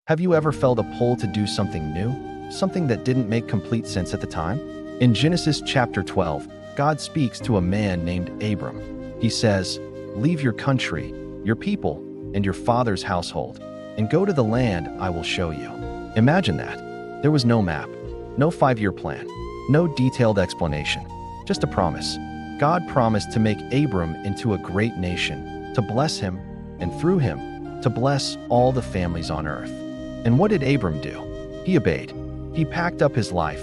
Have you ever felt a pull to do something new? Something that didn't make complete sense at the time? In Genesis chapter 12, God speaks to a man named Abram. He says, "Leave your country, your people, and your father's household, and go to the land I will show you." Imagine that. There was no map, no 5-year plan, no detailed explanation, just a promise. God promised to make Abram into a great nation, to bless him, and through him, to bless all the families on earth. And what did Abram do? He obeyed. He packed up his life,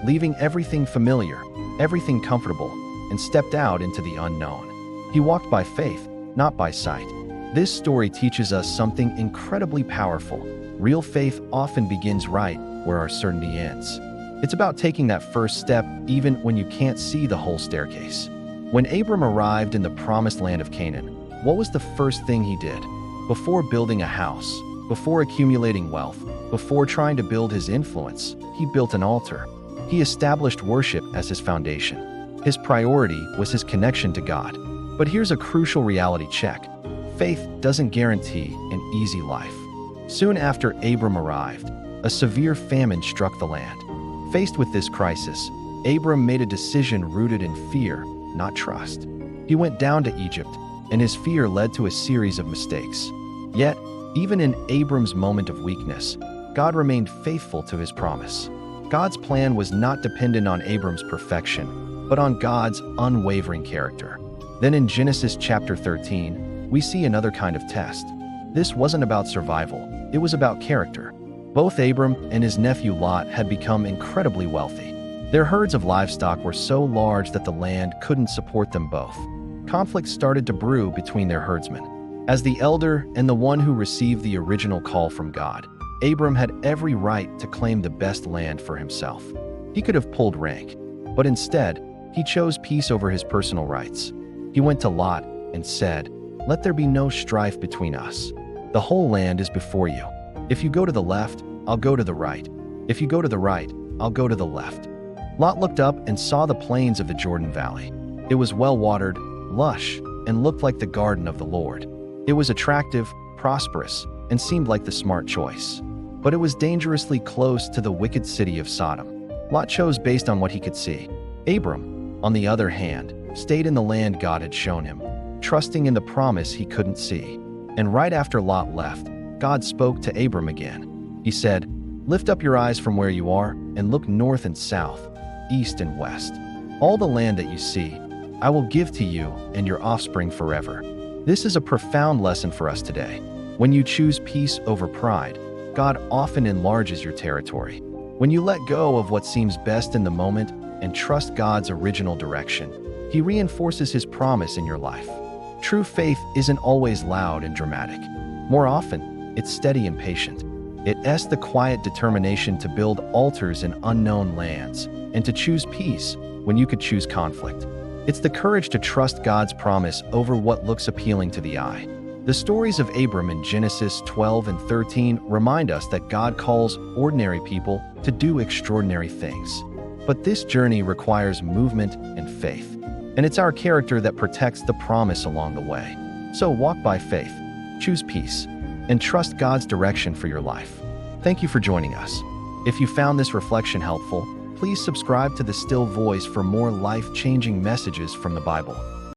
leaving everything familiar, everything comfortable, and stepped out into the unknown. He walked by faith, not by sight. This story teaches us something incredibly powerful. Real faith often begins right where our certainty ends. It's about taking that first step even when you can't see the whole staircase. When Abram arrived in the promised land of Canaan, what was the first thing he did? Before building a house, before accumulating wealth, before trying to build his influence, he built an altar. He established worship as his foundation. His priority was his connection to God. But here's a crucial reality check. Faith doesn't guarantee an easy life. Soon after Abram arrived, a severe famine struck the land. Faced with this crisis, Abram made a decision rooted in fear, not trust. He went down to Egypt, and his fear led to a series of mistakes. Yet, even in Abram's moment of weakness, God remained faithful to his promise. God's plan was not dependent on Abram's perfection, but on God's unwavering character. Then in Genesis chapter 13, we see another kind of test. This wasn't about survival, it was about character. Both Abram and his nephew Lot had become incredibly wealthy. Their herds of livestock were so large that the land couldn't support them both. Conflict started to brew between their herdsmen. As the elder and the one who received the original call from God, Abram had every right to claim the best land for himself. He could have pulled rank, but instead, he chose peace over his personal rights. He went to Lot and said, "Let there be no strife between us. The whole land is before you. If you go to the left, I'll go to the right. If you go to the right, I'll go to the left." Lot looked up and saw the plains of the Jordan Valley. It was well-watered, lush, and looked like the garden of the Lord. It was attractive, prosperous, and seemed like the smart choice. But it was dangerously close to the wicked city of Sodom. Lot chose based on what he could see. Abram, on the other hand, stayed in the land God had shown him, trusting in the promise he couldn't see. And right after Lot left, God spoke to Abram again. He said, "Lift up your eyes from where you are and look north and south, east and west. All the land that you see, I will give to you and your offspring forever." This is a profound lesson for us today. When you choose peace over pride, God often enlarges your territory. When you let go of what seems best in the moment and trust God's original direction, He reinforces His promise in your life. True faith isn't always loud and dramatic. More often, it's steady and patient. It's the quiet determination to build altars in unknown lands and to choose peace when you could choose conflict. It's the courage to trust God's promise over what looks appealing to the eye. The stories of Abram in Genesis 12 and 13 remind us that God calls ordinary people to do extraordinary things. But this journey requires movement and faith. And it's our character that protects the promise along the way. So walk by faith, choose peace, and trust God's direction for your life. Thank you for joining us. If you found this reflection helpful, please subscribe to The Still Voice for more life-changing messages from the Bible.